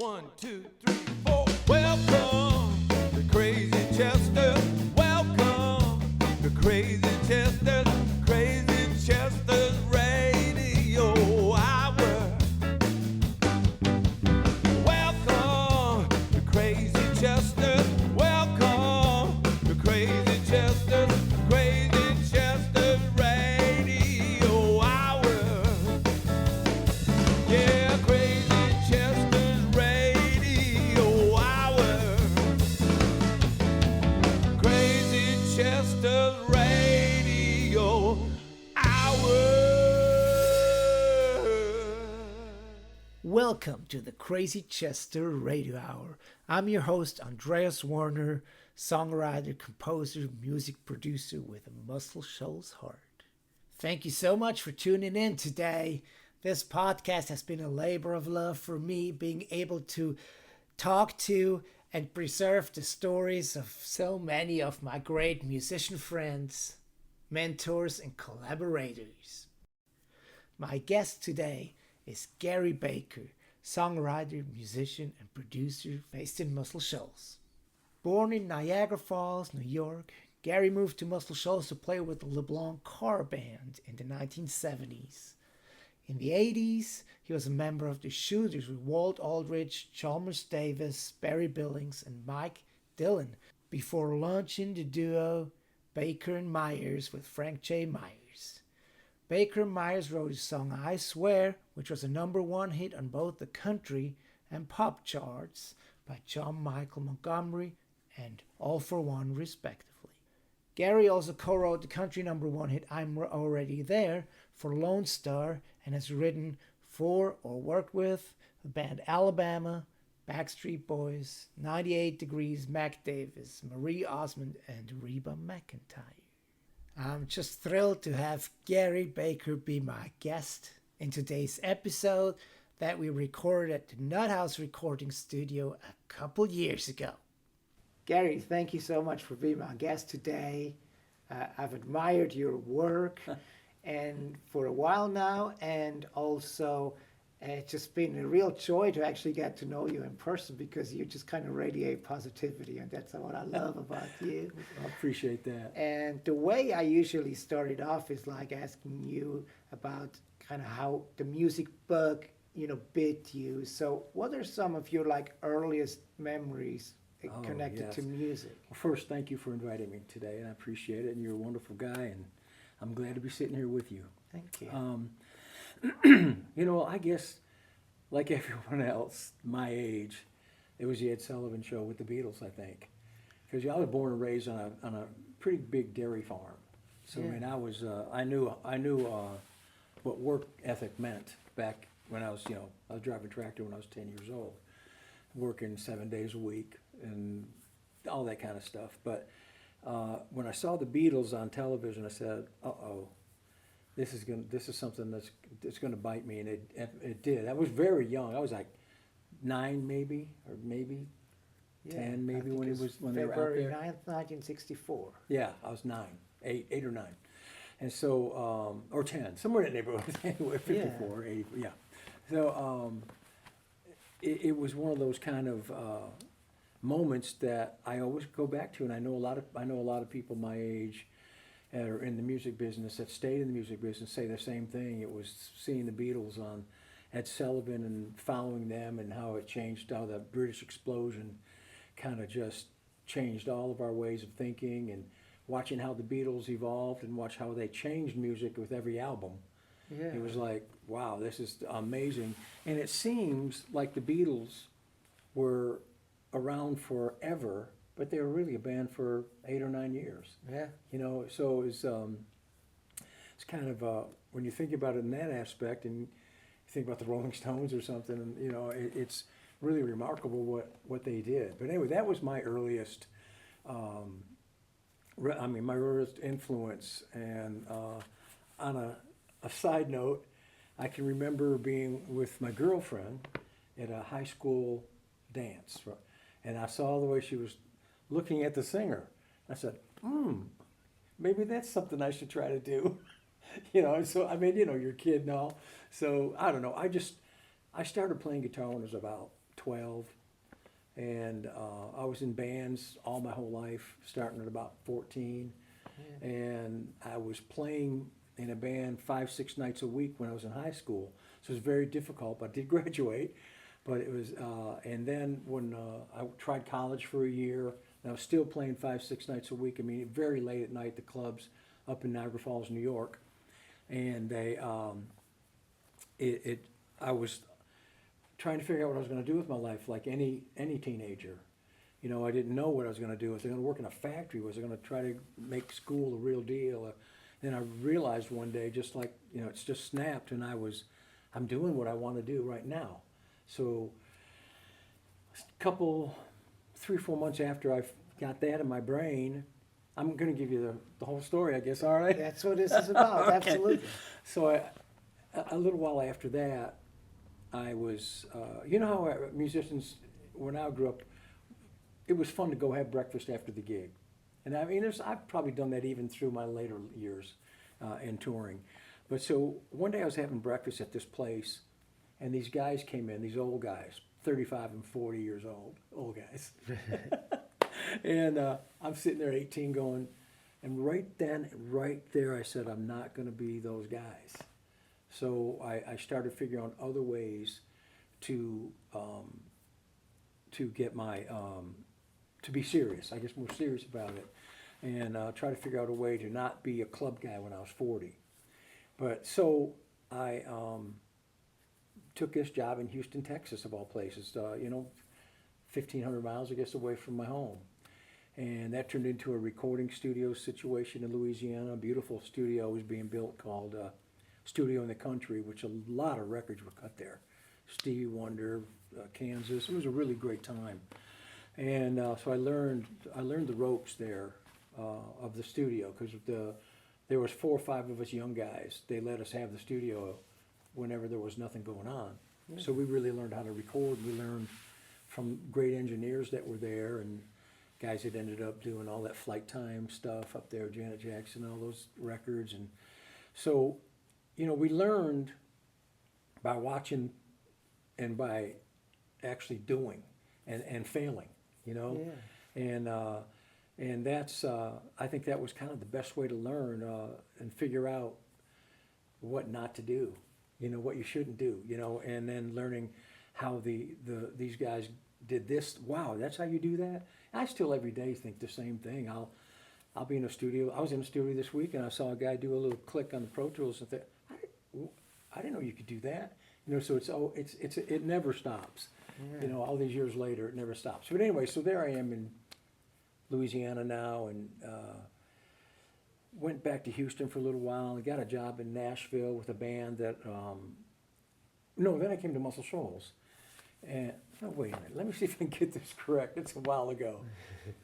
1, 2, 3, 4. Welcome to Crazy Chester. Welcome to Crazy Chester. Crazy Chester's Radio Hour. Welcome to Crazy Chester. Welcome to Crazy Chester. Crazy Chester's Radio Hour. Yeah, Crazy Chester's Radio Hour. Crazy Chester's Radio Hour. Welcome to the Crazy Chester Radio Hour. I'm your host, Andreas Werner, songwriter, composer, music producer with a Muscle Shoals heart. Thank you so much for tuning in today. This podcast has been a labor of love for me, being able to talk to and preserve the stories of so many of my great musician friends, mentors, and collaborators. My guest today is Gary Baker, songwriter, musician, and producer based in Muscle Shoals. Born in Niagara Falls, New York, Gary moved to Muscle Shoals to play with the LeBlanc Carr Band in the 1970s. In the 80s, he was a member of the Shooters with Walt Aldridge, Chalmers Davis, Barry Billings, and Mike Dillon, before launching the duo Baker and Myers with Frank J. Myers. Baker and Myers wrote his song I Swear, which was a #1 hit on both the country and pop charts by John Michael Montgomery and All for One, respectively. Gary also co-wrote the country #1 hit I'm Already There for Lonestar and has written for or worked with the band Alabama, Backstreet Boys, 98 Degrees, Mac Davis, Marie Osmond and Reba McEntire. I'm just thrilled to have Gary Baker be my guest in today's episode that we recorded at the NuttHouse Recording Studio a couple years ago. Gary, thank you so much for being my guest today. I've admired your work and for a while now, and also it's just been a real joy to actually get to know you in person because you just kind of radiate positivity, and that's what I love about you. I appreciate that. And the way I usually start it off is like asking you about kind of how the music bug, bit you. So what are some of your earliest memories connected to music? Well, first, thank you for inviting me today, and I appreciate it. And you're a wonderful guy, and I'm glad to be sitting here with you. Thank you. I guess like everyone else my age, it was the Ed Sullivan Show with the Beatles, I think. Because I was born and raised on a pretty big dairy farm. So Yeah. I mean, I knew what work ethic meant back when I was driving a tractor when I was 10 years old, working 7 days a week and all that kind of stuff. But when I saw the Beatles on television, I said, "Uh-oh, this is something that's gonna bite me," and it did. I was very young. I was like 9 maybe, or maybe 10 maybe when they were out February there. 9th, 1964. Yeah, I was 8 or 9, and so or 10, somewhere in that neighborhood. Anyway, 54, 80, yeah. So it was one of those kind of moments that I always go back to, and I know a lot of people my age that are in the music business, that stayed in the music business, say the same thing. It was seeing the Beatles on Ed Sullivan and following them, and how it changed, how the British explosion kind of just changed all of our ways of thinking, and watching how the Beatles evolved and watch how they changed music with every album. Yeah. It was like, wow, this is amazing. And it seems like the Beatles were around forever, but they were really a band for 8 or 9 years. Yeah. So it's kind of when you think about it in that aspect, and you think about the Rolling Stones or something, and it's really remarkable what they did. But anyway, that was my earliest, my earliest influence. And on a side note, I can remember being with my girlfriend at a high school dance, and I saw the way she was looking at the singer. I said, maybe that's something I should try to do. So I mean, you're a kid and all. So I don't know. I started playing guitar when I was about 12. And I was in bands all my whole life, starting at about 14. Yeah. And I was playing in a band 5-6 nights a week when I was in high school. So it was very difficult, but I did graduate. But it was, and then when I tried college for a year, and I was still playing 5-6 nights a week. I mean, very late at night, the clubs up in Niagara Falls, New York. And they, I was trying to figure out what I was going to do with my life, like any teenager. You know, I didn't know what I was going to do. Was I going to work in a factory? Was I going to try to make school a real deal? Then I realized one day, just like, you know, it's just snapped, and I'm doing what I want to do right now. So a couple, 3-4 months after I got that in my brain, I'm going to give you the whole story, I guess, all right? That's what this is about. Okay. Absolutely. So a little while after that, I was, you know how musicians, when I grew up, it was fun to go have breakfast after the gig. And I mean, I've probably done that even through my later years in touring. But so one day I was having breakfast at this place, and these guys came in, these old guys, 35 and 40 years old guys. And I'm sitting there at 18 going, and right then, right there, I said, I'm not going to be those guys. So I started figuring out other ways to get my, to be serious, I guess more serious about it, and try to figure out a way to not be a club guy when I was 40. But so I took this job in Houston, Texas, of all places, you know, 1,500 miles, I guess, away from my home. And that turned into a recording studio situation in Louisiana. A beautiful studio was being built called Studio in the Country, which a lot of records were cut there. Stevie Wonder, Kansas. It was a really great time. And so I learned the ropes there of the studio, because there was 4 or 5 of us young guys. They let us have the studio whenever there was nothing going on. Yeah. So we really learned how to record. We learned from great engineers that were there, and guys that ended up doing all that Flight Time stuff up there, Janet Jackson, all those records. And so, you know, we learned by watching and by actually doing and failing, you know. Yeah. And that's, I think that was kind of the best way to learn and figure out what not to do, you know, what you shouldn't do, you know, and then learning how these guys did this. Wow, that's how you do that? I still every day think the same thing. I'll be in a studio. I was in a studio this week, and I saw a guy do a little click on the Pro Tools, and I didn't know you could do that. You know, so it never stops. Yeah. You know, all these years later, it never stops. But anyway, so there I am in Louisiana now, and went back to Houston for a little while, and got a job in Nashville with a band that. No, then I came to Muscle Shoals. And oh, wait a minute, let me see if I can get this correct. It's a while ago.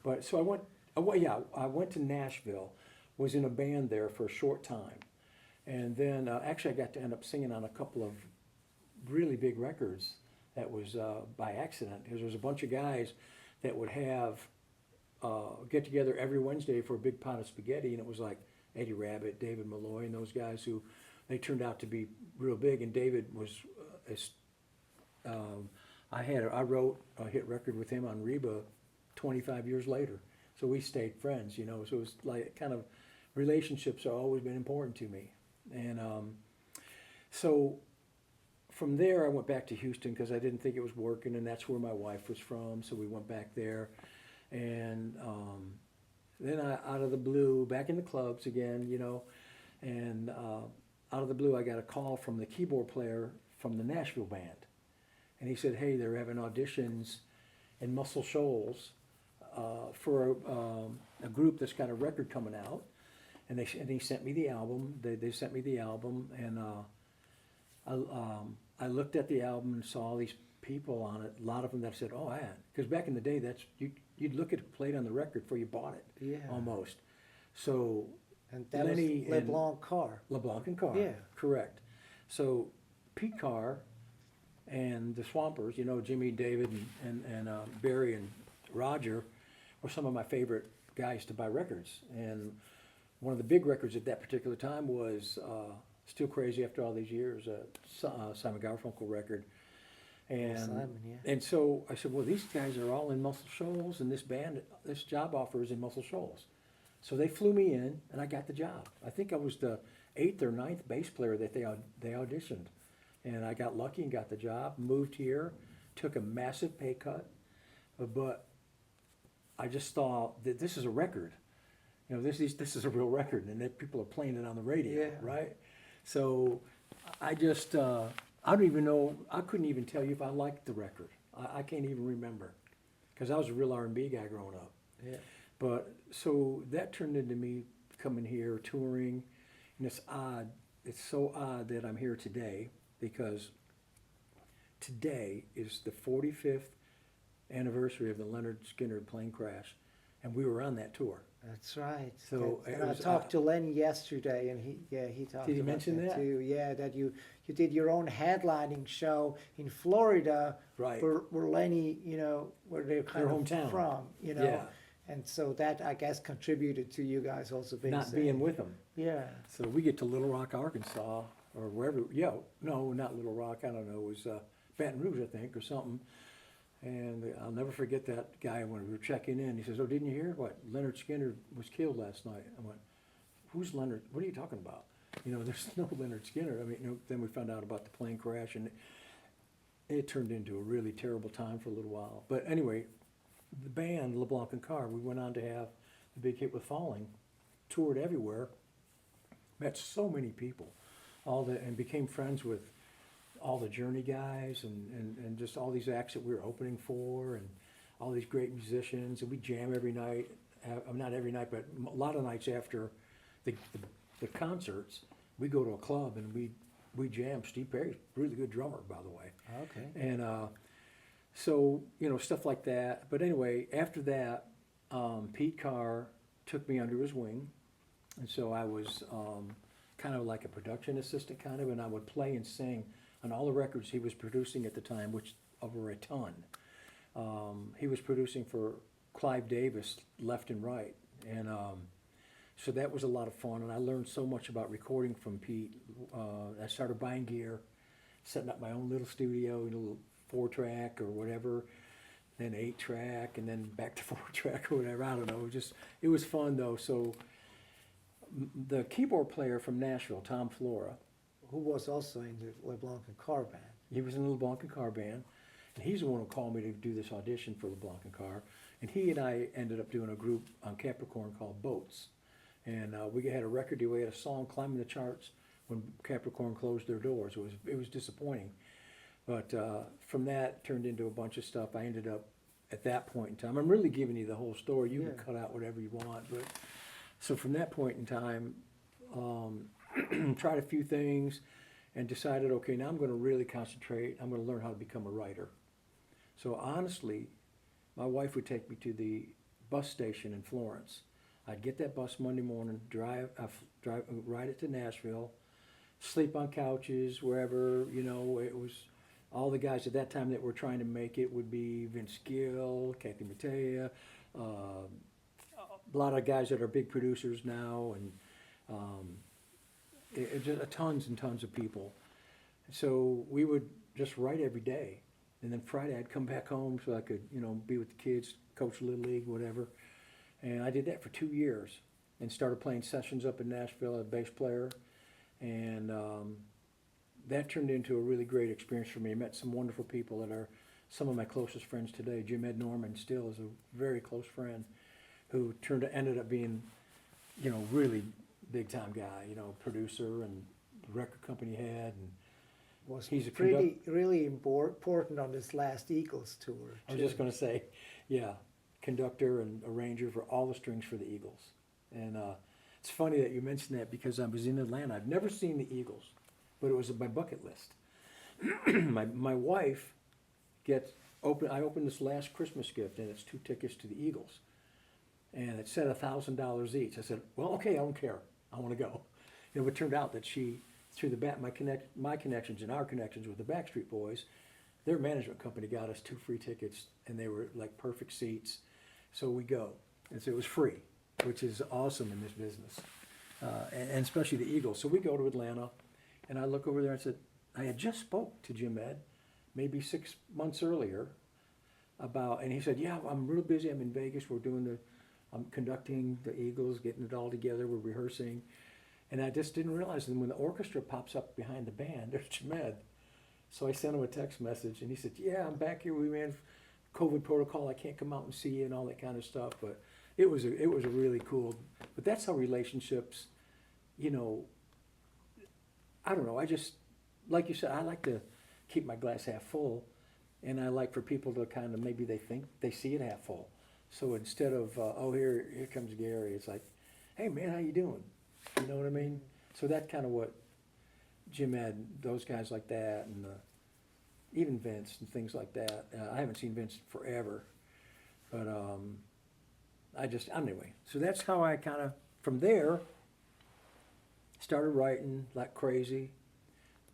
But so I went to Nashville, was in a band there for a short time. And then actually I got to end up singing on a couple of really big records. That was by accident, because there was a bunch of guys that would have get together every Wednesday for a big pot of spaghetti, and it was like Eddie Rabbitt, David Malloy, and those guys who they turned out to be real big. And David was I wrote a hit record with him on Reba 25 years later. So we stayed friends, you know. So it was like kind of relationships have always been important to me. And so from there I went back to Houston because I didn't think it was working, and that's where my wife was from. So we went back there. And then out of the blue, back in the clubs again, you know. And out of the blue I got a call from the keyboard player from the Nashville band. And he said, hey, they're having auditions in Muscle Shoals for a group that's got a record coming out. And he sent me the album. They sent me the album, and I looked at the album and saw all these people on it. A lot of them that said, oh, man. Because back in the day, you'd look at it played on the record before you bought it, yeah, almost. So and that Lenny was LeBlanc Carr. LeBlanc and Carr, yeah, correct. So Pete Carr and the Swampers, you know, Jimmy, David, and Barry and Roger were some of my favorite guys to buy records. And one of the big records at that particular time was Still Crazy After All These Years, Simon Garfunkel record. And Simon, yeah. and so I said, well, these guys are all in Muscle Shoals, and this job offer is in Muscle Shoals. So they flew me in, and I got the job. I think I was the 8th or 9th bass player that they auditioned, and I got lucky and got the job. Moved here, took a massive pay cut, but I just thought that this is a record. You know, this is a real record, and that people are playing it on the radio, Yeah. right? So I just I don't even know. I couldn't even tell you if I liked the record. I can't even remember, because I was a real R&B guy growing up. Yeah. But so that turned into me coming here, touring, and it's odd. It's so odd that I'm here today, because today is the 45th anniversary of the Leonard Skinner plane crash, and we were on that tour. That's right. So And it I was, talked to Lenny yesterday, and he talked Did he about mention that? too. Yeah, that you did your own headlining show in Florida, Right. where Lenny, where they're kind Their of hometown. from, Yeah. and so that I guess contributed to you guys also being Not there. being with them. Yeah. So we get to Little Rock, Arkansas, or wherever. Yeah, no, not Little Rock. I don't know. It was Baton Rouge, I think, or something. And I'll never forget that guy when we were checking in. He says, "Oh, didn't you hear what? Leonard Skinner was killed last night." I went, "Who's Leonard? What are you talking about? There's no Leonard Skinner." I mean, then we found out about the plane crash, and it turned into a really terrible time for a little while. But anyway, the band LeBlanc Carr, we went on to have the big hit with "Falling," toured everywhere, met so many people, and became friends with all the Journey guys and just all these acts that we were opening for, and all these great musicians, and we jam every night. Not every night, but a lot of nights after the concerts, we go to a club and we jam. Steve Perry's a really good drummer, by the way. Okay. And so, stuff like that. But anyway, after that, Pete Carr took me under his wing. And so I was kind of like a production assistant and I would play and sing on all the records he was producing at the time, which over a ton. He was producing for Clive Davis left and right. And so that was a lot of fun, and I learned so much about recording from Pete. I started buying gear, setting up my own little studio, a little 4-track or whatever, then 8-track, and then back to 4-track or whatever. I don't know. It was fun though. So the keyboard player from Nashville, Tom Flora, Who was also in the LeBlanc Carr Band. he was in the LeBlanc Carr Band, and he's the one who called me to do this audition for LeBlanc Carr. And he and I ended up doing a group on Capricorn called Boats. And we had a record deal. We had a song climbing the charts when Capricorn closed their doors. It was disappointing. But from that, turned into a bunch of stuff. I ended up, at that point in time, I'm really giving you the whole story. You can cut out whatever you want. But so from that point in time, tried a few things and decided, okay, now I'm going to really concentrate. I'm going to learn how to become a writer. So honestly, my wife would take me to the bus station in Florence. I'd get that bus Monday morning, ride it to Nashville, sleep on couches, wherever, it was all the guys at that time that were trying to make it would be Vince Gill, Kathy Mattea, a lot of guys that are big producers now, and just tons and tons of people. So we would just write every day. And then Friday I'd come back home so I could, be with the kids, coach Little League, whatever. And I did that for 2 years and started playing sessions up in Nashville as a bass player. And that turned into a really great experience for me. I met some wonderful people that are some of my closest friends today. Jim Ed Norman still is a very close friend who ended up being, really big time guy, producer and record company head. And He's really important on this last Eagles tour. I was just going to say, conductor and arranger for all the strings for the Eagles. And it's funny that you mentioned that because I was in Atlanta. I've never seen the Eagles, but it was on my bucket list. my wife I opened this last Christmas gift, and it's 2 tickets to the Eagles. And it said $1,000 each. I said, well, okay, I don't care. I want to go. It turned out that she, through my connections and our connections with the Backstreet Boys, their management company got us 2 free tickets, and they were like perfect seats. So we go. And so it was free, which is awesome in this business, and especially the Eagles. So we go to Atlanta, and I look over there and said, I had just spoke to Jim Ed, maybe 6 months earlier about, and he said, yeah, I'm real busy. I'm in Vegas. I'm conducting the Eagles, getting it all together. We're rehearsing. And I just didn't realize that when the orchestra pops up behind the band, there's Jamed. So I sent him a text message, and he said, yeah, I'm back here. We ran COVID protocol. I can't come out and see you and all that kind of stuff. But it was a really cool, but that's how relationships, you know, I don't know. I just, like you said, I like to keep my glass half full, and I like for people to kind of, maybe they think they see it half full. So instead of, oh, here comes Gary, it's like, hey man, how you doing? You know what I mean? So that's kind of what Jim had, those guys like that, and even Vince and things like that. I haven't seen Vince forever, but anyway. So that's how I kind of, from there, started writing like crazy.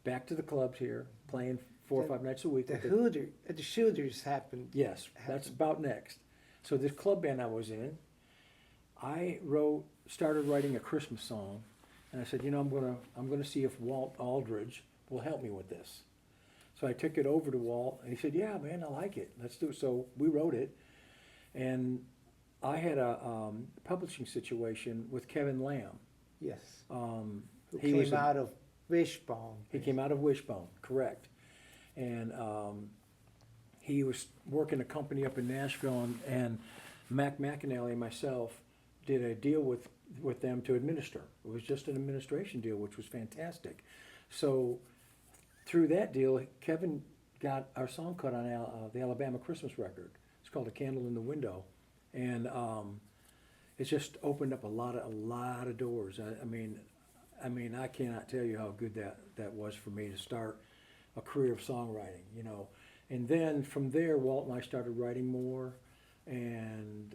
Back to the clubs here, playing 4 or 5 nights a week. The Shooters happened. Yes, that's about next. So this club band I was in, I started writing a Christmas song, and I said, you know, I'm gonna see if Walt Aldridge will help me with this. So I took it over to Walt, and he said, yeah, man, I like it. Let's do it. So we wrote it, and I had a publishing situation with Kevin Lamb. Yes. Who he came out of Wishbone. He came out of Wishbone, correct. And he was working a company up in Nashville, and Mac McAnally and myself did a deal with them to administer. It was just an administration deal, which was fantastic. So through that deal, Kevin got our song cut on the Alabama Christmas record. It's called "A Candle in the Window," and it's just opened up a lot of doors. I mean, I cannot tell you how good that was for me to start a career of songwriting, you know. And then from there, Walt and I started writing more, and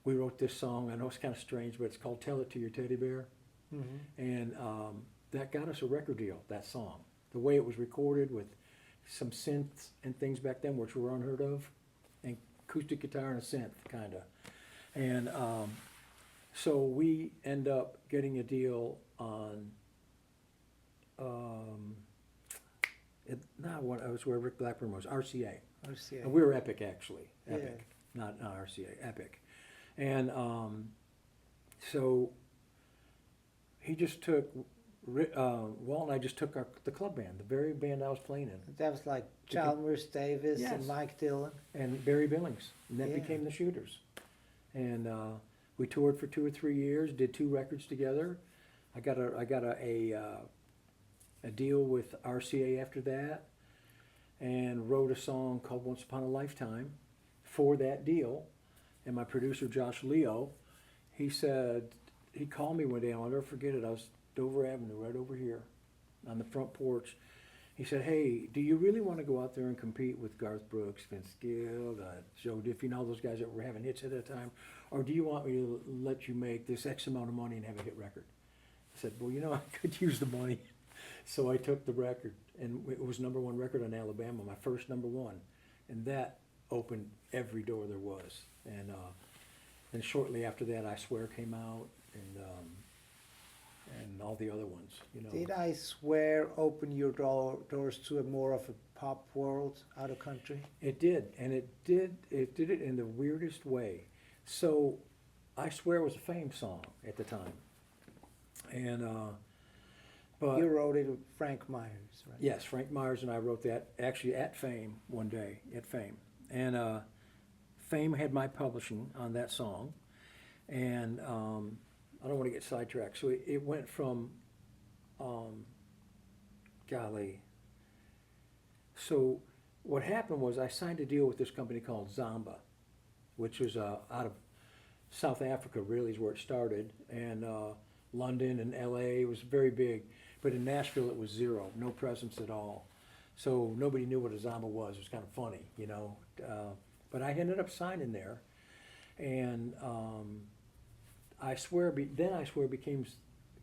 we wrote this song. I know it's kind of strange, but it's called "Tell It to Your Teddy Bear," and that got us a record deal. That song, the way it was recorded with some synths and things back then, which were unheard of, and acoustic guitar and a synth, kind of, and so we end up getting a deal on. Not what I was where Rick Blackburn was, RCA. RCA. We were Epic, actually. Epic, not RCA, Epic. And so he just took, Walt and I just took the club band, the very band I was playing in. That was like Chalmers Davis Yes. and Mike Dillon. And Barry Billings. And that became the Shooters. And we toured for 2 or 3 years, did 2 records together. I got a deal with RCA after that, and wrote a song called "Once Upon a Lifetime" for that deal. And my producer Josh Leo, he called me one day, I'll never forget it. I was Dover Avenue, right over here, on the front porch. He said, "Hey, do you really want to go out there and compete with Garth Brooks, Vince Gill, Joe Diffie, and all those guys that were having hits at that time, or do you want me to let you make this X amount of money and have a hit record?" I said, "Well, you know, I could use the money." So I took the record, and it was #1 record on Alabama, my first #1, and that opened every door there was. And shortly after that, I Swear came out, and all the other ones, you know. Did I Swear open your doors to a more of a pop world out of country? It did, and it did it in the weirdest way. So I Swear was a Fame song at the time, and but You wrote it with Frank Myers, right? yes, Frank Myers and I wrote that actually at Fame one day, at Fame. And Fame had my publishing on that song. And I don't want to get sidetracked. So it went from, golly. So what happened was I signed a deal with this company called Zamba, which was out of South Africa, really is where it started. And London and LA was very big. But in Nashville, it was zero, no presence at all. So nobody knew what a Zamba was. It was kind of funny, you know. But I ended up signing there. And I Swear became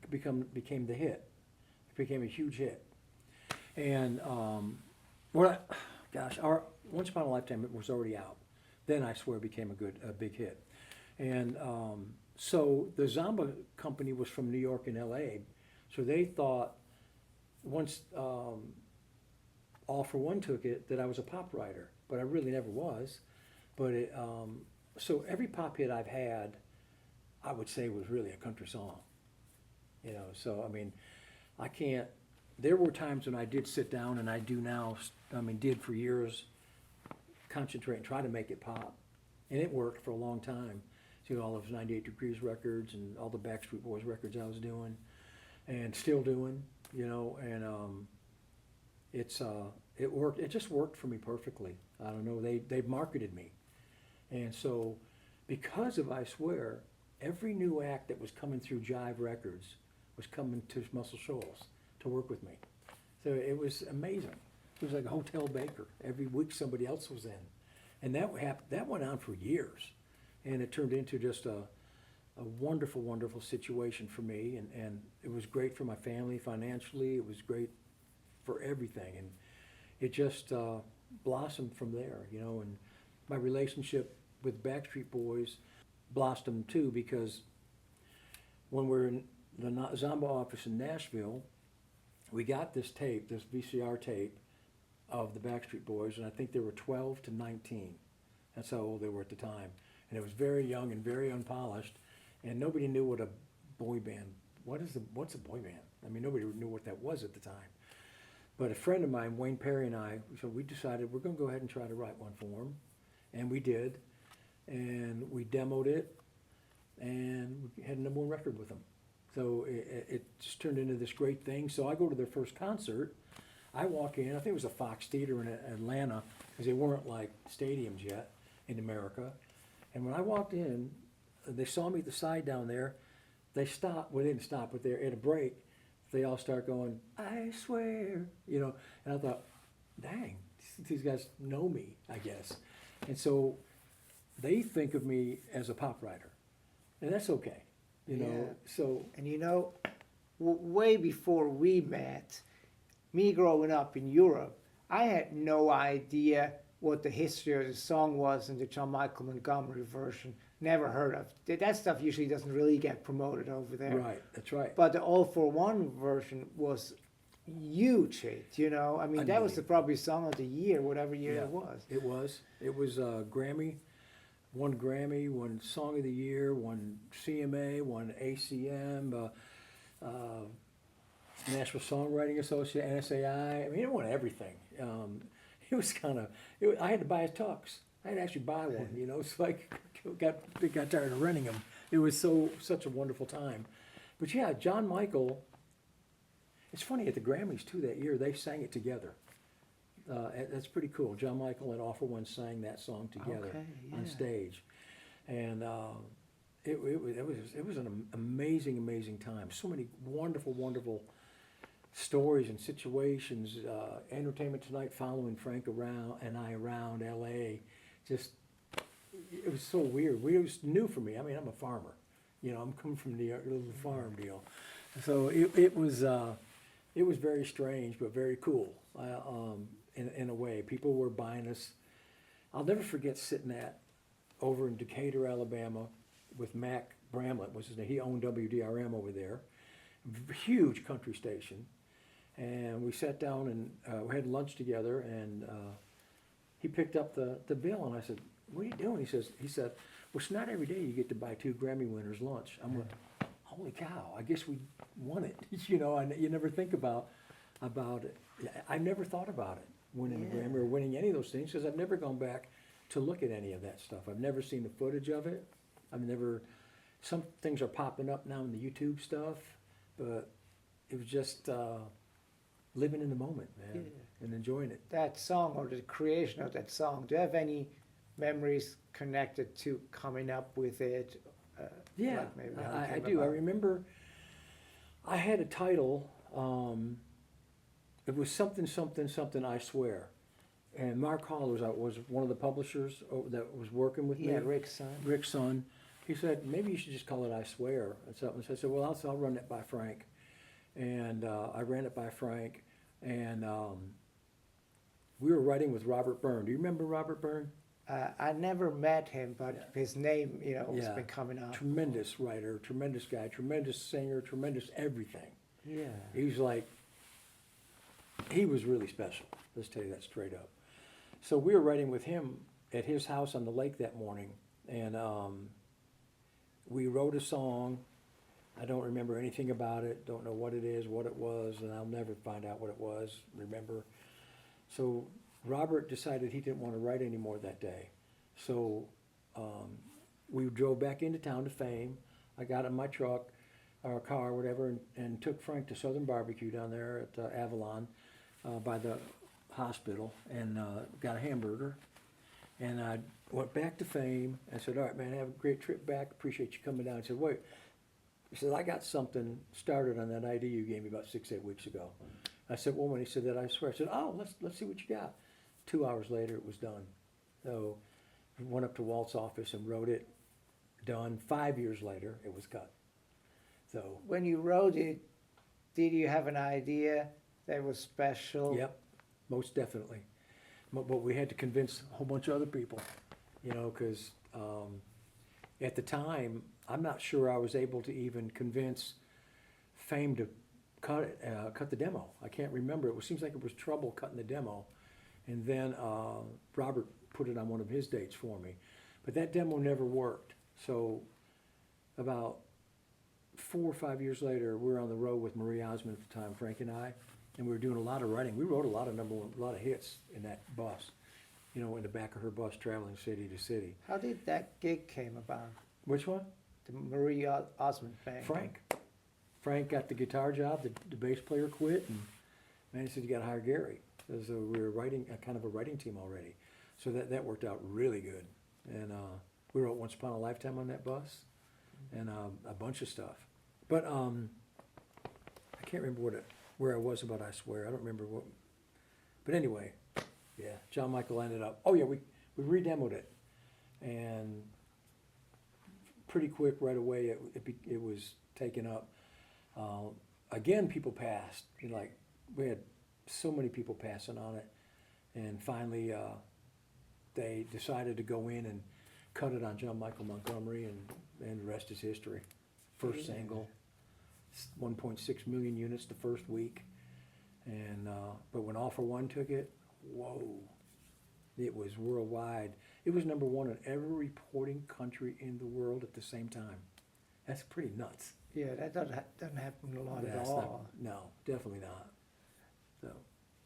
the hit. It became a huge hit. And our Once Upon a Lifetime, it was already out. Then I Swear became a big hit. And so the Zamba company was from New York and LA. So they thought once All for One took it that I was a pop writer, but I really never was. But so every pop hit I've had, I would say was really a country song. You know, so I mean, I can't. There were times when I did sit down, and I do now. I mean, did for years, concentrate and try to make it pop, and it worked for a long time. So all those 98 Degrees records and all the Backstreet Boys records I was doing, and still doing. You know, and it worked. It just worked for me perfectly. I don't know. They marketed me, and so because of I Swear, every new act that was coming through Jive Records was coming to Muscle Shoals to work with me. So it was amazing. It was like a hotel baker. Every week somebody else was in, and that went on for years, and it turned into just a wonderful, wonderful situation for me, and it was great for my family financially. It was great for everything, and it just blossomed from there, you know. And my relationship with Backstreet Boys blossomed too, because when we're in the Zomba office in Nashville, we got this tape, this VCR tape of the Backstreet Boys, and I think they were 12 to 19. That's how old they were at the time. And it was very young and very unpolished, and nobody knew what a boy band, what's a boy band? I mean, nobody knew what that was at the time. But a friend of mine, Wayne Perry, and I, so we decided we're going to go ahead and try to write one for him. And we did. And we demoed it, and we had a #1 record with them. So it just turned into this great thing. So I go to their first concert. I walk in, I think it was a Fox Theater in Atlanta, because they weren't like stadiums yet in America. And when I walked in, they saw me at the side down there. They stopped, well, they didn't stop, but they're at a break. They all start going, I swear, you know. And I thought, dang, these guys know me, I guess. And so they think of me as a pop writer. And that's okay, you know. Yeah. So, And you know, way before we met, me growing up in Europe, I had no idea what the history of the song was in the John Michael Montgomery version. Never heard of. That stuff usually doesn't really get promoted over there. right, that's right. But the All for One version was huge hit, you know. I mean, that was probably song of the year, whatever year it was. It was. It was Grammy, won Song of the Year, won CMA, won ACM, National Songwriting Association, NSAI. I mean, it won everything. It was kind of, I had to buy a tux. I had to actually buy one, you know. So I got tired of renting them. It was such a wonderful time. But yeah, John Michael, it's funny, at the Grammys too that year, they sang it together. That's pretty cool. John Michael and All for One sang that song together on stage. And it was an amazing, amazing time. So many wonderful, wonderful stories and situations. Entertainment Tonight following Frank and I around LA. Just, it was so weird. It was new for me. I mean, I'm a farmer. You know, I'm coming from the farm deal. So it was very strange, but very cool. In a way, people were buying us. I'll never forget sitting over in Decatur, Alabama, with Mac Bramlett, was his name. He owned WDRM over there, huge country station, and we sat down and we had lunch together. And he picked up the bill, and I said, "What are you doing?" He said, "Well, it's not every day you get to buy 2 Grammy winners lunch." I'm like, "Holy cow! I guess we won it." You know, and you never think about it. I never thought about it, winning a Grammy or winning any of those things, because I've never gone back to look at any of that stuff. I've never seen the footage of it. Some things are popping up now in the YouTube stuff, but it was just living in the moment, man, and enjoying it. That song, or the creation of that song, do you have any memories connected to coming up with it? Yeah, like maybe how it I came do. I about? remember I had a title. It was something, I swear. And Mark Hall was one of the publishers that was working with me. Yeah, Rick's son. Rick's son. He said, maybe you should just call it I Swear. And something. So I said, well, I'll run it by Frank. And I ran it by Frank. And we were writing with Robert Byrne. Do you remember Robert Byrne? I never met him, but his name, you know, has Yeah. been coming up. Tremendous writer, tremendous guy, tremendous singer, tremendous everything. Yeah. He was like he was really special. Let's tell you that straight up. So we were writing with him at his house on the lake that morning, and we wrote a song. I don't remember anything about it, don't know what it is, what it was, and I'll never find out what it was, remember. So Robert decided he didn't want to write anymore that day. So we drove back into town to Fame. I got in my truck, or car, whatever, and took Frank to Southern Barbecue down there at Avalon by the hospital, and got a hamburger. And I went back to Fame and said, all right, man, have a great trip back. Appreciate you coming down. He said, wait. He said, I got something started on that idea you gave me about 6-8 weeks ago. I said, well, when he said that, I swear. I said, oh, let's see what you got. 2 hours later, it was done. So I went up to Walt's office and wrote it, done. 5 years later, it was cut. So, When you wrote it, did you have an idea that was special? yep, most definitely. But we had to convince a whole bunch of other people, you know, because at the time, I'm not sure I was able to even convince Fame to cut the demo. I can't remember. It seems like it was trouble cutting the demo. And then Robert put it on one of his dates for me. But that demo never worked. So about 4 or 5 years later, we were on the road with Marie Osmond at the time, Frank and I, and we were doing a lot of writing. We wrote a lot of a lot of hits in that bus, you know, in the back of her bus traveling city to city. How did that gig came about? Which one? The Marie Osmond thing? Frank. Frank got the guitar job, the bass player quit, and man, he said, you gotta hire Gary. So we were writing, kind of a writing team already. So that worked out really good. And we wrote Once Upon a Lifetime on that bus, and a bunch of stuff. But I can't remember where I was about I Swear. I don't remember what. But anyway, yeah, John Michael ended up, oh yeah, we re-demoed it. And pretty quick right away it was taken up. Again, people passed. You know, like we had so many people passing on it, and finally they decided to go in and cut it on John Michael Montgomery, and the rest is history. First single, 1.6 million units the first week, and but when All for One took it, whoa, it was worldwide. It was number one in every reporting country in the world at the same time. That's pretty nuts. Yeah, that doesn't happen a lot at That's all. no, definitely not. So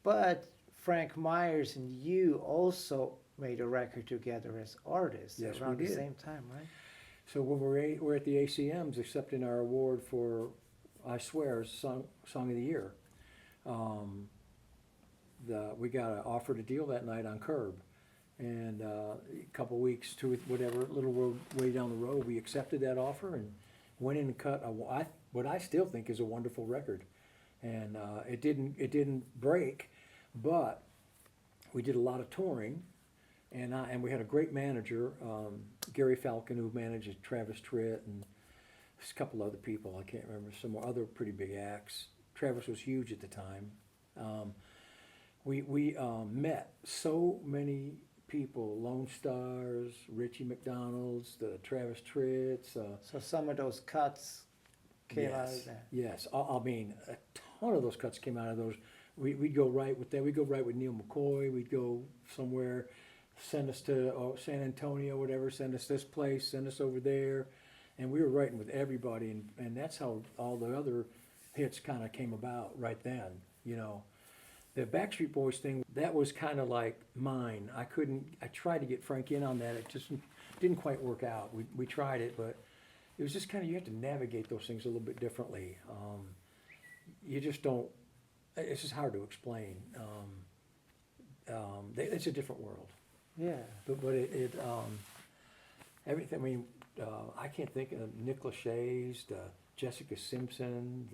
But Frank Myers and you also made a record together as artists Yes, we around the did. same time, right? So when we're at the ACMs accepting our award for I Swear Song of the Year, we got an offer to deal that night on Curb, and a couple weeks to whatever little way down the road, we accepted that offer and went in and cut what I still think is a wonderful record, and it didn't break, but we did a lot of touring. And we had a great manager, Gary Falcon, who manages Travis Tritt and a couple other people. I can't remember, some other pretty big acts. Travis was huge at the time. We met so many people, Lonestar, Richie McDonald's, the Travis Tritts. So some of those cuts came out of that. Yes, I mean, a ton of those cuts came out of those. We'd go right with that. We'd go right with Neil McCoy. We'd go somewhere. Send us to San Antonio, whatever, send us this place, send us over there. And we were writing with everybody, and that's how all the other hits kind of came about right then, you know. The Backstreet Boys thing, that was kind of like mine. I tried to get Frank in on that. It just didn't quite work out. We tried it, but it was just kind of, you have to navigate those things a little bit differently. You just don't, it's just hard to explain. It's a different world. Yeah. But everything, I mean, I can't think of Nick Lachey's, Jessica Simpson,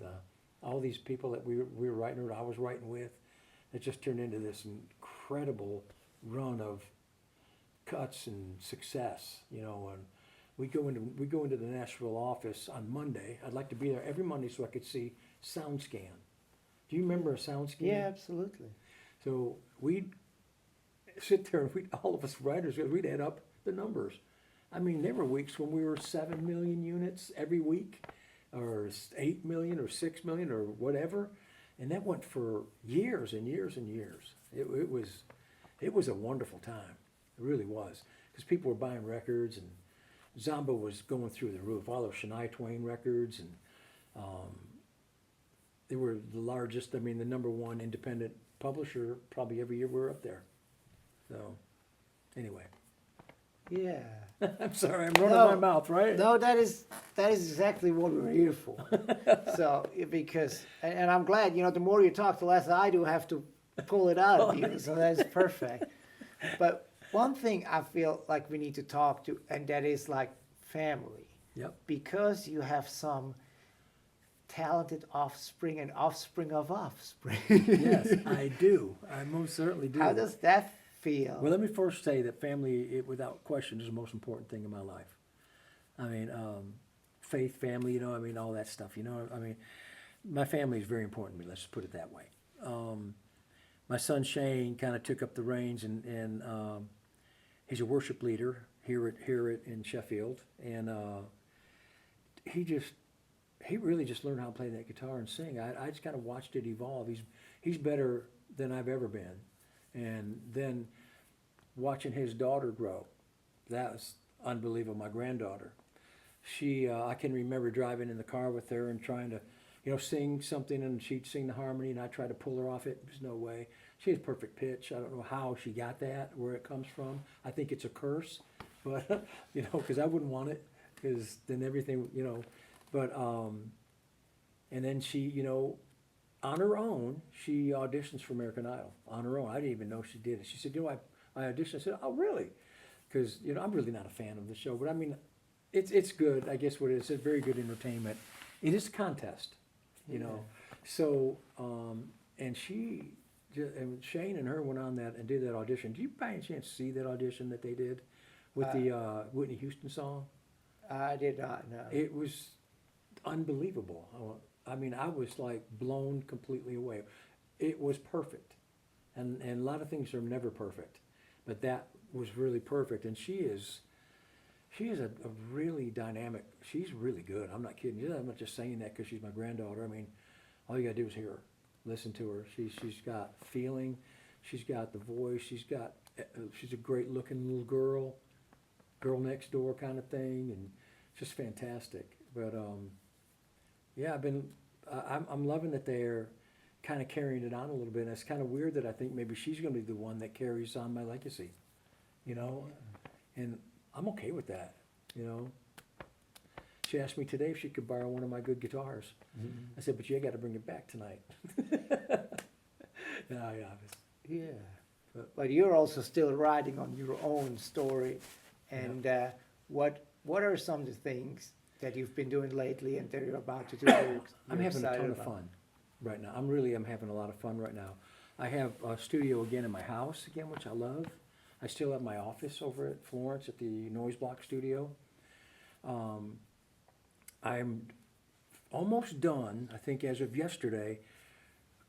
all these people that we were writing, or I was writing with, it just turned into this incredible run of cuts and success, you know. And we go into the Nashville office on Monday. I'd like to be there every Monday so I could see SoundScan. Do you remember a SoundScan? Yeah, absolutely. So we'd sit there and all of us writers, we'd add up the numbers. I mean, there were weeks when we were 7 million units every week, or 8 million, or 6 million, or whatever. And that went for years and years and years. It was a wonderful time. It really was. Because people were buying records, and Zomba was going through the roof. All those Shania Twain records, and they were the largest, I mean, the number one independent publisher probably every year we were up there. So, anyway. Yeah. I'm sorry, I'm running my mouth, right? No, that is exactly what we're here for. So, because, and I'm glad, the more you talk, the less I do have to pull it out of you. So that's perfect. But one thing I feel like we need to talk to, and that is like family. Yep. Because you have some talented offspring and offspring of offspring. Yes, I do. I most certainly do. How does that feel? Well, let me first say that family, without question, is the most important thing in my life. I mean, faith, family, all that stuff, my family is very important to me, let's just put it that way. My son Shane kind of took up the reins, and he's a worship leader here in Sheffield, and he really just learned how to play that guitar and sing. I just kind of watched it evolve. He's better than I've ever been. And then watching his daughter grow, that was unbelievable. My granddaughter, I can remember driving in the car with her and trying to, sing something, and she'd sing the harmony, and I tried to pull her off it. There's no way. She has perfect pitch. I don't know how she got that, where it comes from. I think it's a curse, but because I wouldn't want it, because then everything, but and then she, on her own, she auditions for American Idol on her own. I didn't even know she did it. She said, I auditioned. I said, oh, really? Because, I'm really not a fan of the show. But, I mean, it's good. I guess what it is, it's very good entertainment. It is a contest, So, and and Shane and her went on that and did that audition. Do you by any chance see that audition that they did with the Whitney Houston song? I did not know. It was unbelievable. I mean, I was like blown completely away. It was perfect. And a lot of things are never perfect, but that was really perfect. And she is a really dynamic, she's really good. I'm not kidding you. I'm not just saying that because she's my granddaughter. I mean, all you gotta do is hear her, listen to her. She's got feeling, she's got the voice, she's a great looking little girl next door kind of thing, and just fantastic. But yeah, I'm loving that they're kind of carrying it on a little bit. And it's kind of weird that I think maybe she's going to be the one that carries on my legacy, and I'm okay with that, She asked me today if she could borrow one of my good guitars. Mm-hmm. I said, but you got to bring it back tonight. Yeah. But you're also still writing on your own story. And what are some of the things that you've been doing lately and that you're about to do? I'm having a ton of fun right now. I'm having a lot of fun right now. I have a studio again in my house again, which I love. I still have my office over at Florence at the Noise Block Studio. I'm almost done, I think as of yesterday,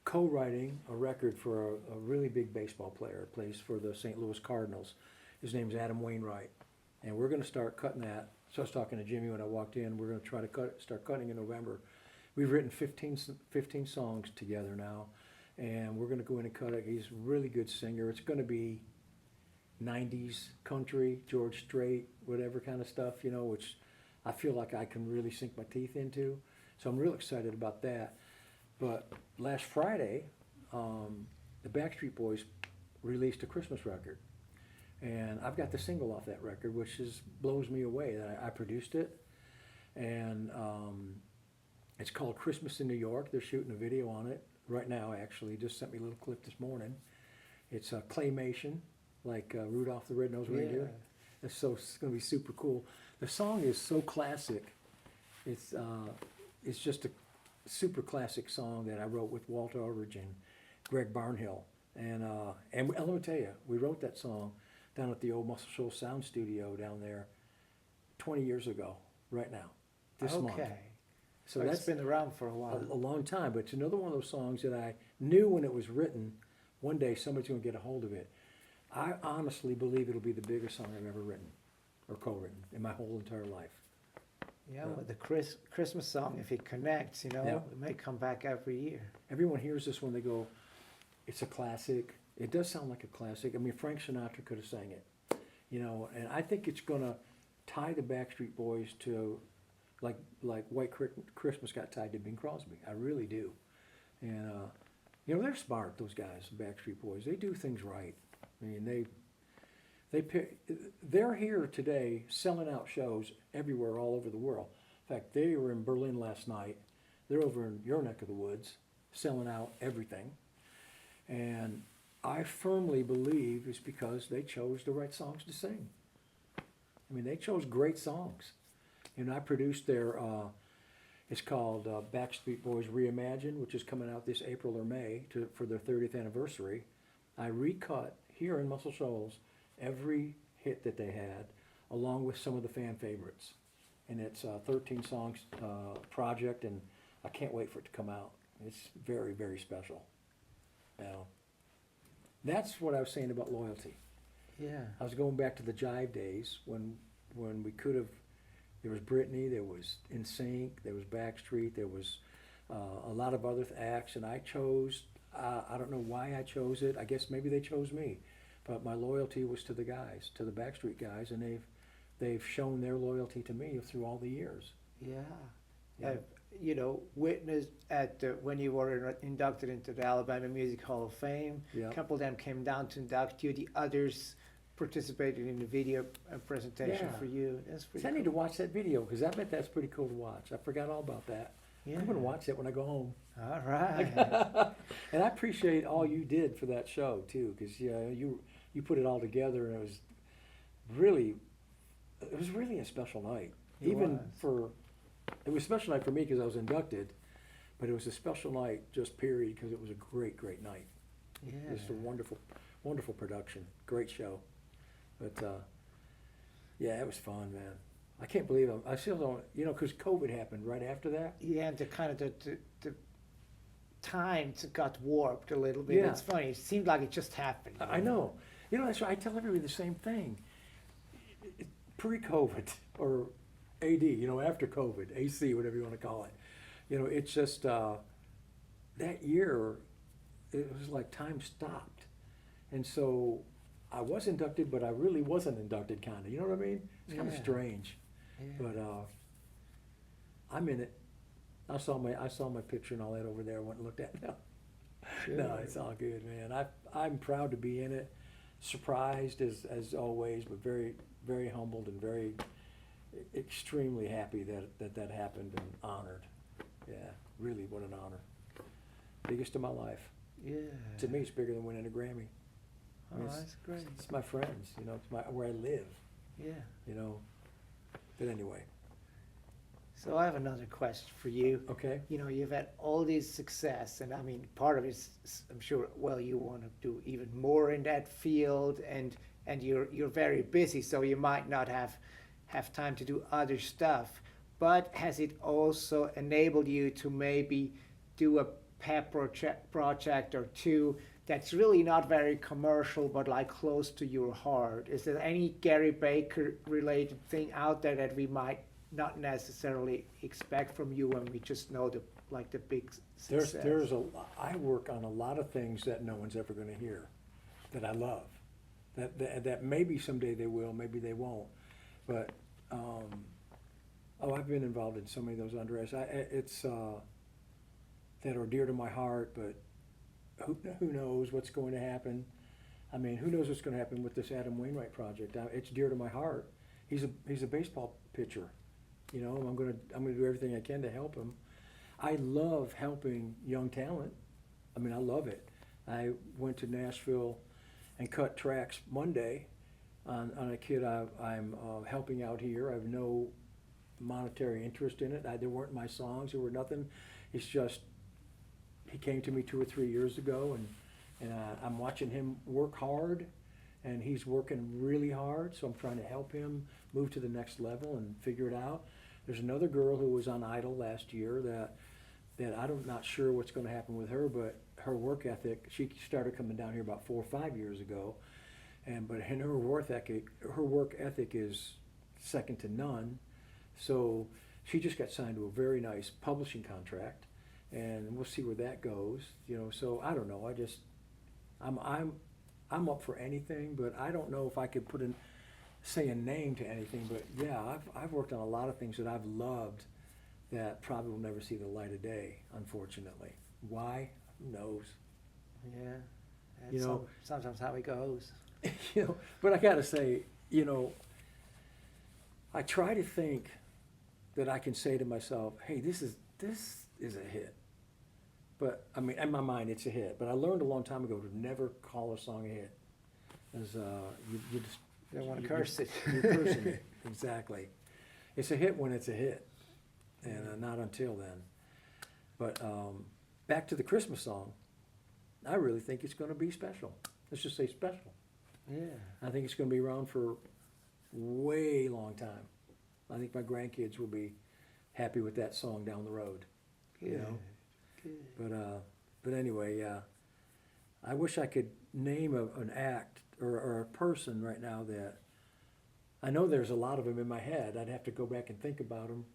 co-writing a record for a really big baseball player, plays for the St. Louis Cardinals. His name's Adam Wainwright. And we're going to start cutting that. So I was talking to Jimmy when I walked in. We're going to try to start cutting in November. We've written 15 songs together now, and we're going to go in and cut it. He's a really good singer. It's going to be 90s country, George Strait, whatever kind of stuff, which I feel like I can really sink my teeth into. So I'm real excited about that. But last Friday, the Backstreet Boys released a Christmas record. And I've got the single off that record, which blows me away that I produced it. And it's called Christmas in New York. They're shooting a video on it right now, actually. Just sent me a little clip this morning. It's a claymation, like Rudolph the Red-Nosed Reindeer. It's going to be super cool. The song is so classic. It's just a super classic song that I wrote with Walt Aldridge and Greg Barnhill. And let me tell you, we wrote that song down at the old Muscle Shoals sound studio down there 20 years ago, right now, this month. Okay. So that's been around for a while. A long time, but it's another one of those songs that I knew when it was written, one day somebody's going to get a hold of it. I honestly believe it'll be the biggest song I've ever written or co-written in my whole entire life. Yeah, well, the Christmas song, if it connects, you know, Yeah. it may come back every year. Everyone hears this when they go, it's a classic. It does sound like a classic. I mean, Frank Sinatra could have sang it, you know, and I think it's going to tie the Backstreet Boys to, like White Christmas got tied to Bing Crosby. I really do. And, you know, they're smart, those guys, the Backstreet Boys. They do things right. I mean, they're here today selling out shows everywhere, all over the world. In fact, they were in Berlin last night. They're over in your neck of the woods selling out everything. And I firmly believe it's because they chose the right songs to sing. I mean, they chose great songs. And I produced their, it's called Backstreet Boys Reimagined, which is coming out this April or May for their 30th anniversary. I recut here in Muscle Shoals every hit that they had, along with some of the fan favorites. And it's a 13 songs project, and I can't wait for it to come out. It's very, very special. Now, that's what I was saying about loyalty. Yeah. I was going back to the Jive days when we could have, there was Britney, there was NSYNC, there was Backstreet, there was a lot of other acts, and I chose, I don't know why I chose it. I guess maybe they chose me. But my loyalty was to the guys, to the Backstreet guys, and they've shown their loyalty to me through all the years. Yeah. Yeah. You know, witnessed at when you were inducted into the Alabama Music Hall of Fame. Yeah. A couple of them came down to induct you. The others participated in the video presentation Yeah. for you. That's pretty So I cool. need to watch that video because I bet that's pretty cool to watch. I forgot all about that. Yeah. I'm going to watch it when I go home. All right. And I appreciate all you did for that show too, because you put it all together, and it was really a special night. It It was a special night for me because I was inducted, but it was a special night just period because it was a great night. Yeah. Just a wonderful production, great show. But yeah, it was fun, man. I can't believe I still don't, you know, because COVID happened right after that. Yeah, and the kind of the times got warped a little bit. Yeah. It's funny. It seemed like it just happened. I know. You know, that's why I tell everybody the same thing. Pre-COVID or AD, you know, after COVID, AC, whatever you want to call it. You know, it's just that year, it was like time stopped. And so I was inducted, but I really wasn't inducted, kind of. You know what I mean? It's kind of Yeah. strange. Yeah. But I'm in it. I saw my picture and all that over there. I went and looked at it. No, it's all good, man. I'm proud to be in it. Surprised as always, but very, very humbled and very extremely happy that happened and honored. Yeah, really, what an honor. Biggest of my life. Yeah. To me, it's bigger than winning a Grammy. Oh, that's great. It's my friends, you know. It's where I live, Yeah. you know. But anyway, So I have another question for you. okay. You know, you've had all this success, and I mean, part of it is, I'm sure, well, you want to do even more in that field, and you're very busy, so you might not have time to do other stuff. But has it also enabled you to maybe do a pet project or two that's really not very commercial, but like close to your heart? Is there any Gary Baker related thing out there that we might not necessarily expect from you when we just know the big success? I work on a lot of things that no one's ever going to hear, that I love, that maybe someday they will, maybe they won't, but I've been involved in so many of those, Andreas. It's that are dear to my heart, but who knows what's going to happen? I mean, who knows what's going to happen with this Adam Wainwright project? It's dear to my heart. He's a baseball pitcher. You know, I'm gonna do everything I can to help him. I love helping young talent. I mean, I love it. I went to Nashville and cut tracks Monday on a kid I'm helping out here. I have no monetary interest in it. There weren't my songs. There were nothing. It's just he came to me 2 or 3 years ago, and I'm watching him work hard, and he's working really hard. So I'm trying to help him move to the next level and figure it out. There's another girl who was on Idol last year that I'm not sure what's going to happen with her, but her work ethic. She started coming down here about 4 or 5 years ago, but her work ethic is second to none. So she just got signed to a very nice publishing contract, and we'll see where that goes. You know, so I don't know. I'm up for anything, but I don't know if I could say a name to anything. But yeah, I've worked on a lot of things that I've loved that probably will never see the light of day, unfortunately. Why? Who knows? Yeah. That's You know- sometimes how it goes. You know, but I gotta say, you know, I try to think that I can say to myself, hey, this is a hit. But I mean, in my mind, it's a hit. But I learned a long time ago to never call a song a hit, as you just You don't want to curse it. You're cursing it. Exactly. It's a hit when it's a hit, and not until then. But back to the Christmas song, I really think it's going to be special. Let's just say special. Yeah. I think it's going to be around for way long time. I think my grandkids will be happy with that song down the road. Good. You know? Good. But anyway, I wish I could name an act or a person right now that I know there's a lot of them in my head. I'd have to go back and think about them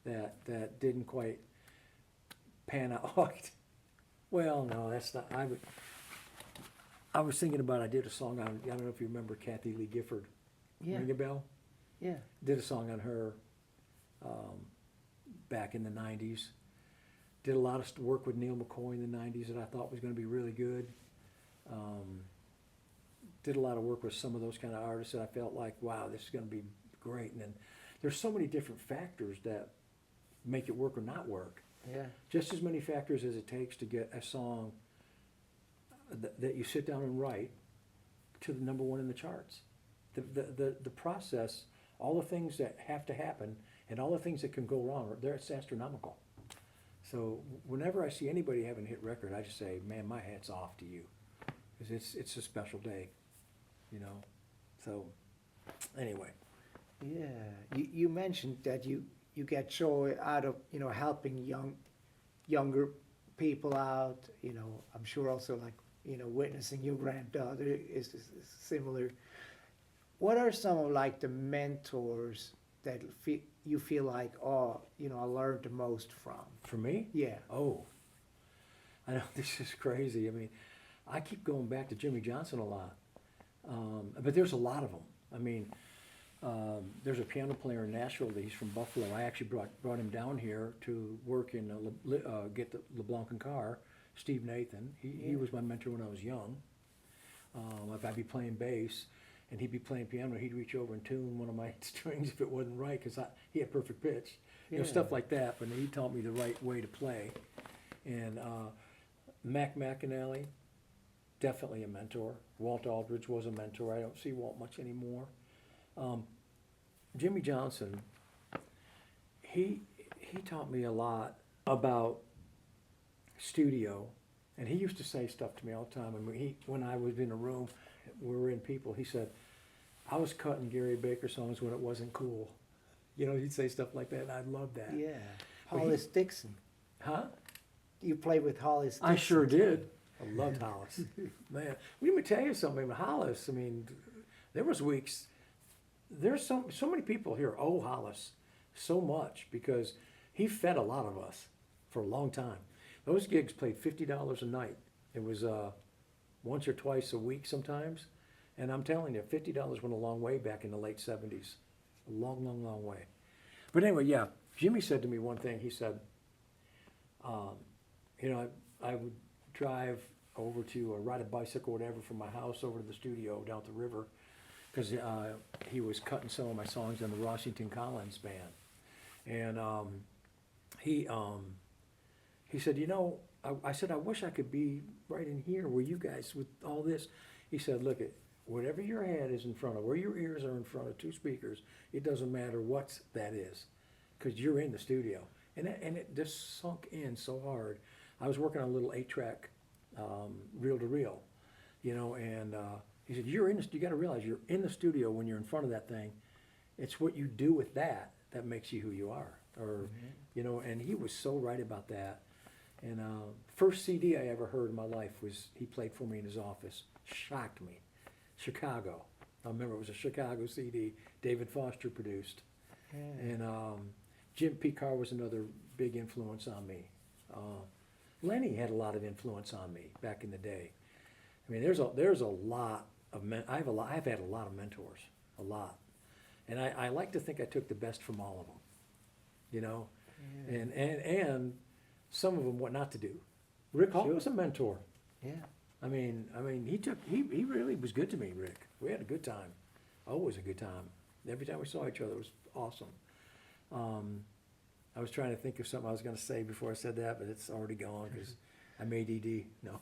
that didn't quite pan out. Well, no, that's not. I was thinking about. I did a song on. I don't know if you remember Kathy Lee Gifford. Yeah. Ring a bell? Yeah. Did a song on her back in the 90s. Did a lot of work with Neil McCoy in the 90s that I thought was going to be really good. Did a lot of work with some of those kind of artists that I felt like, wow, this is going to be great. And then there's so many different factors that make it work or not work. Yeah. Just as many factors as it takes to get a song that you sit down and write to the #1 in the charts. The process, all the things that have to happen, and all the things that can go wrong, it's astronomical. So whenever I see anybody having a hit record, I just say, man, my hat's off to you, because it's a special day, you know. So anyway. Yeah. You mentioned that you get joy out of, helping younger people out, I'm sure also like, witnessing your granddaughter is similar. What are some of like the mentors that you feel like, I learned the most from? For me? Yeah. Oh, I know this is crazy. I mean, I keep going back to Jimmy Johnson a lot, but there's a lot of them. I mean, there's a piano player in Nashville that he's from Buffalo. I actually brought him down here to work in get the LeBlanc Carr, Steve Nathan. He was my mentor when I was young. If I'd be playing bass and he'd be playing piano, he'd reach over and tune one of my strings if it wasn't right, because he had perfect pitch. Stuff like that. But he taught me the right way to play. And Mac McAnally, definitely a mentor. Walt Aldridge was a mentor. I don't see Walt much anymore. Jimmy Johnson, he taught me a lot about studio, and he used to say stuff to me all the time. And when I was in a room, we were in people, he said, I was cutting Gary Baker songs when it wasn't cool. He'd say stuff like that, and I loved that. Yeah. Hollis Dixon. Huh? You played with Hollis Dixon. I sure did. I loved Hollis. Man, let me tell you something about Hollis. I mean, there was weeks, there's so many people here owe Hollis so much, because he fed a lot of us for a long time. Those gigs played $50 a night. It was once or twice a week sometimes. And I'm telling you, $50 went a long way back in the late 70s. A long, long, long way. But anyway, yeah, Jimmy said to me one thing. He said, I would drive over to, or ride a bicycle or whatever from my house over to the studio down at the river, because he was cutting some of my songs in the Washington Collins band. And he said, I said, I wish I could be right in here where you guys with all this. He said, look, whatever your head is in front of, where your ears are in front of two speakers, it doesn't matter what that is, because you're in the studio. And it just sunk in so hard. I was working on a little 8-track reel-to-reel, and he said, you got to realize you're in the studio when you're in front of that thing. It's what you do with that makes you who you are. Or, and he was so right about that. And first CD I ever heard in my life was, he played for me in his office. Shocked me. Chicago. I remember it was a Chicago CD David Foster produced. Yeah. And Jim P. Carr was another big influence on me. Lenny had a lot of influence on me back in the day. I mean, there's a lot of I've had a lot of mentors, a lot, and I like to think I took the best from all of them, you know, and some of them what not to do. Rick Hall was a mentor. Yeah. I mean, he really was good to me, Rick. We had a good time, always a good time. Every time we saw each other, it was awesome. I was trying to think of something I was going to say before I said that, but it's already gone because I'm ADD. No.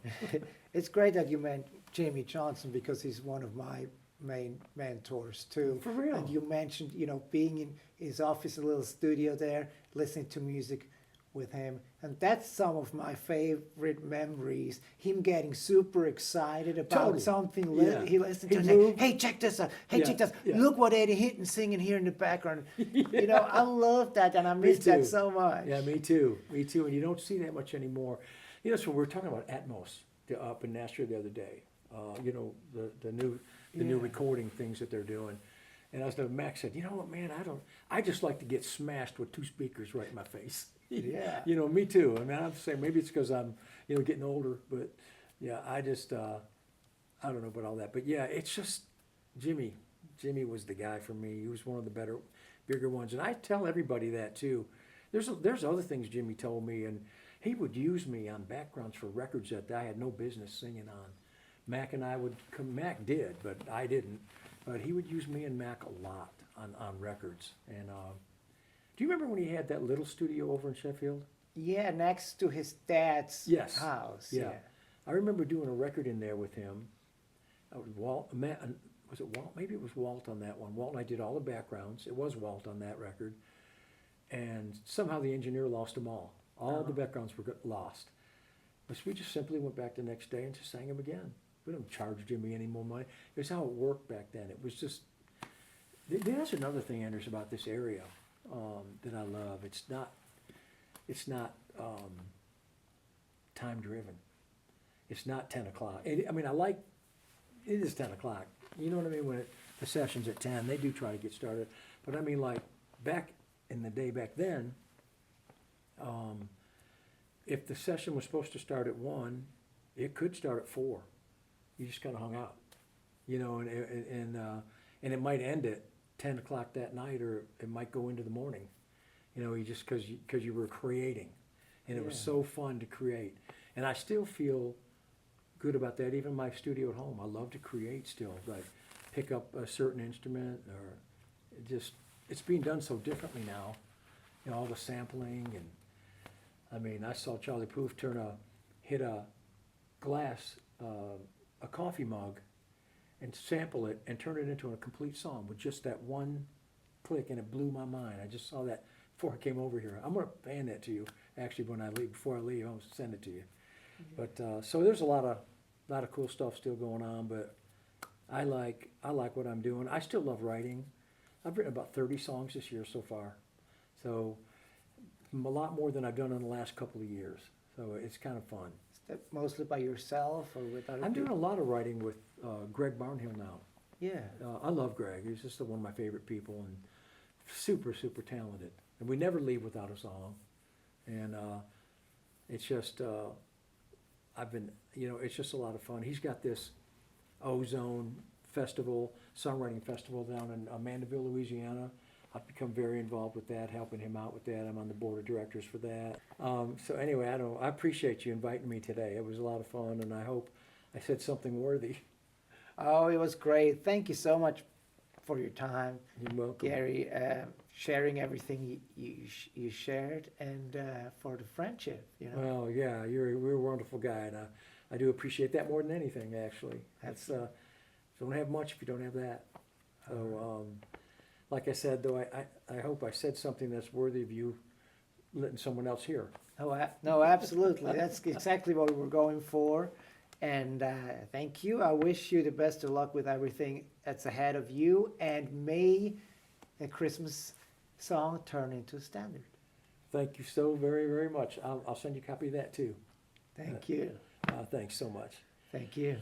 It's great that you meant Jamie Johnson because he's one of my main mentors too. For real. And you mentioned, you know, being in his office, a little studio there, listening to music with him. And that's some of my favorite memories. Him getting super excited about Totally. something. Yeah. He listened to He'd it. Like, move. hey, check this out. Hey, Yeah, check this. yeah. Look what Eddie Hinton singing here in the background. You know, I love that and I miss that too. so much. Yeah, me too. Me too. And you don't see that much anymore. You know, so we were talking about Atmos up in Nashville the other day. You know, the new recording things that they're doing. And I was telling Max said, you know what, man, I just like to get smashed with two speakers right in my face. Yeah. You know, me too. I mean, I'm saying maybe it's because I'm, you know, getting older, but yeah, I just, I don't know about all that. But yeah, it's just Jimmy was the guy for me. He was one of the bigger ones. And I tell everybody that too. There's other things Jimmy told me, and he would use me on backgrounds for records that I had no business singing on. Mac and I would come, Mac did, but I didn't. But he would use me and Mac a lot on records. And do you remember when he had that little studio over in Sheffield? Yeah, next to his dad's house. Yeah. I remember doing a record in there with him. Was it Walt? Maybe it was Walt on that one. Walt and I did all the backgrounds. It was Walt on that record. And somehow the engineer lost them all. All the backgrounds were lost. But we just simply went back the next day and just sang them again. We didn't charge Jimmy any more money. It was how it worked back then. It was just, that's another thing, Anders, about this area that I love. It's not time driven. It's not 10 o'clock. It is 10 o'clock. You know what I mean? When the session's at 10, they do try to get started. But I mean, like back in the day back then, if the session was supposed to start at 1, it could start at 4. You just kind of hung out, you know, and it might end at 10 o'clock that night, or it might go into the morning, you know, just because you were creating, and it was so fun to create, and I still feel good about that. Even my studio at home, I love to create still, like pick up a certain instrument, or it's being done so differently now, you know, all the sampling, and I mean, I saw Charlie Puth hit a glass. A coffee mug and sample it and turn it into a complete song with just that one click, and it blew my mind. I just saw that before I came over here. I'm going to hand that to you actually when I leave. Before I leave, I'll send it to you. But so there's a lot of cool stuff still going on, but I like what I'm doing. I still love writing. I've written about 30 songs this year so far, so a lot more than I've done in the last couple of years. So it's kind of fun. Mostly by yourself or with other I'm people? doing a lot of writing with Greg Barnhill now. Yeah. I love Greg. He's just one of my favorite people and super, super talented. And we never leave without a song. And it's just, it's just a lot of fun. He's got this Ozone Festival, songwriting festival down in Mandeville, Louisiana. I've become very involved with that, helping him out with that. I'm on the board of directors for that. So anyway, I appreciate you inviting me today. It was a lot of fun, and I hope I said something worthy. Oh, it was great. Thank you so much for your time, You're welcome. Gary, sharing everything you shared, and for the friendship, you know. Well, yeah, you're a wonderful guy, and I do appreciate that more than anything, actually. That's don't have much if you don't have that. So, like I said, though, I hope I said something that's worthy of you letting someone else hear. Oh, no, absolutely. That's exactly what we were going for. And thank you. I wish you the best of luck with everything that's ahead of you. And may a Christmas song turn into a standard. Thank you so very, very much. I'll send you a copy of that, too. Thank you. Thanks so much. Thank you.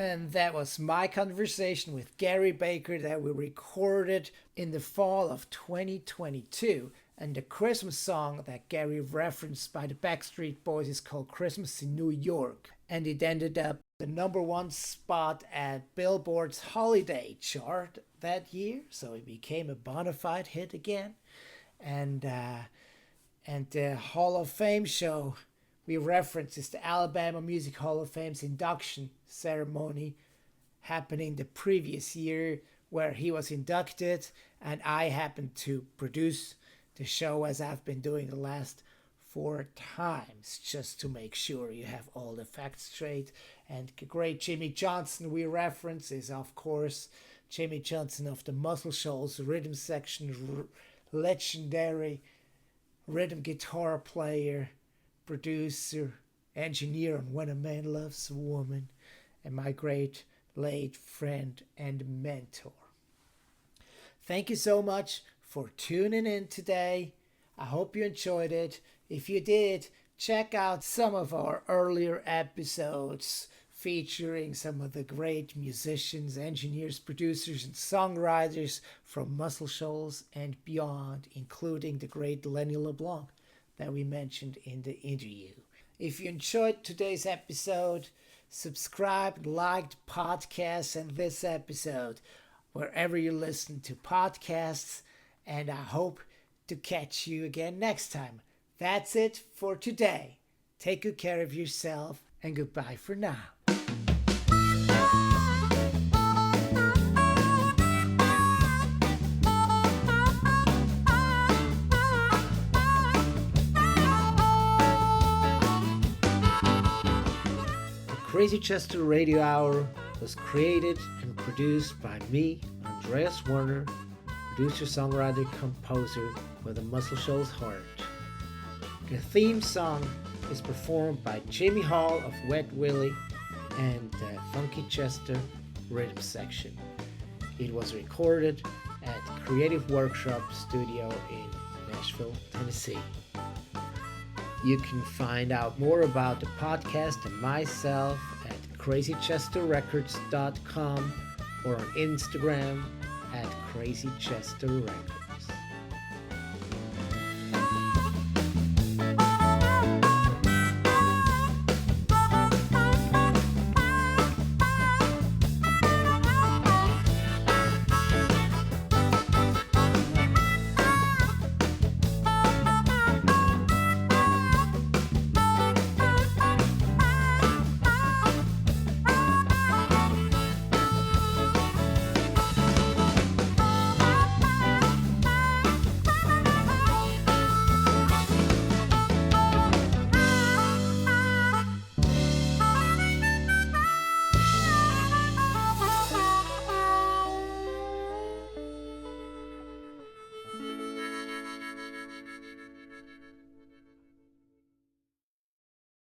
And that was my conversation with Gary Baker that we recorded in the fall of 2022. And the Christmas song that Gary referenced by the Backstreet Boys is called Christmas in New York. And it ended up the #1 spot at Billboard's holiday chart that year. So it became a bona fide hit again. And the Hall of Fame show we reference is the Alabama Music Hall of Fame's induction ceremony happening the previous year, where he was inducted, and I happened to produce the show as I've been doing the last 4 times, just to make sure you have all the facts straight. And the great Jimmy Johnson we reference is, of course, Jimmy Johnson of the Muscle Shoals rhythm section, legendary rhythm guitar player, producer, engineer on When a Man Loves a Woman, and my great late friend and mentor. Thank you so much for tuning in today. I hope you enjoyed it. If you did, check out some of our earlier episodes featuring some of the great musicians, engineers, producers, and songwriters from Muscle Shoals and beyond, including the great Lenny LeBlanc that we mentioned in the interview. If you enjoyed today's episode, subscribe and like the podcast and this episode wherever you listen to podcasts, and I hope to catch you again next time. That's it for today. Take good care of yourself, and goodbye for now. Crazy Chester Radio Hour was created and produced by me, Andreas Werner, producer, songwriter, composer with a Muscle Shoals heart. The theme song is performed by Jimmy Hall of Wet Willie and the Funky Chester rhythm section. It was recorded at Creative Workshop Studio in Nashville, Tennessee. You can find out more about the podcast and myself at crazychesterrecords.com or on Instagram at crazychesterrecords.